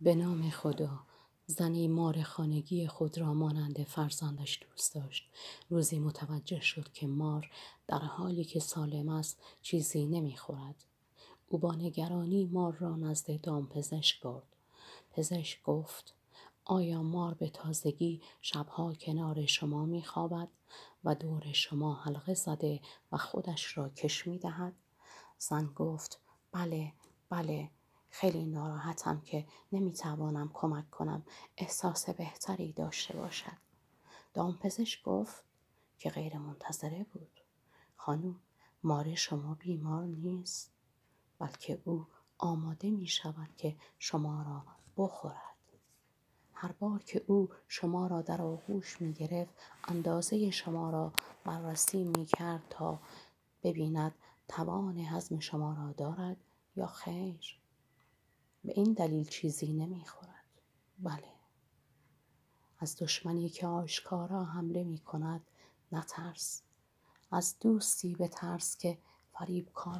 به نام خدا. زنی مار خانگی خود را مانند فرزندش دوست داشت. روزی متوجه شد که مار در حالی که سالم است چیزی نمیخورد. او با نگرانی مار را نزد دامپزشک برد. پزشک گفت: آیا مار به تازگی شبها کنار شما میخوابد و دور شما حلقه زده و خودش را کش میدهد؟ زن گفت: بله، خیلی ناراحتم که نمیتوانم کمک کنم احساس بهتری داشته باشد. دامپزشک گفت که غیر منتظره بود: خانم، مار شما بیمار نیست، بلکه او آماده می شود که شما را بخورد. هر بار که او شما را در آغوش می گرفت اندازه شما را بررسی می کرد تا ببیند توان هضم شما را دارد یا خیر. به این دلیل چیزی نمی خورد. بله، از دشمنی که آشکارا حمله می کند نترس. از دوستی بترس که فریبکار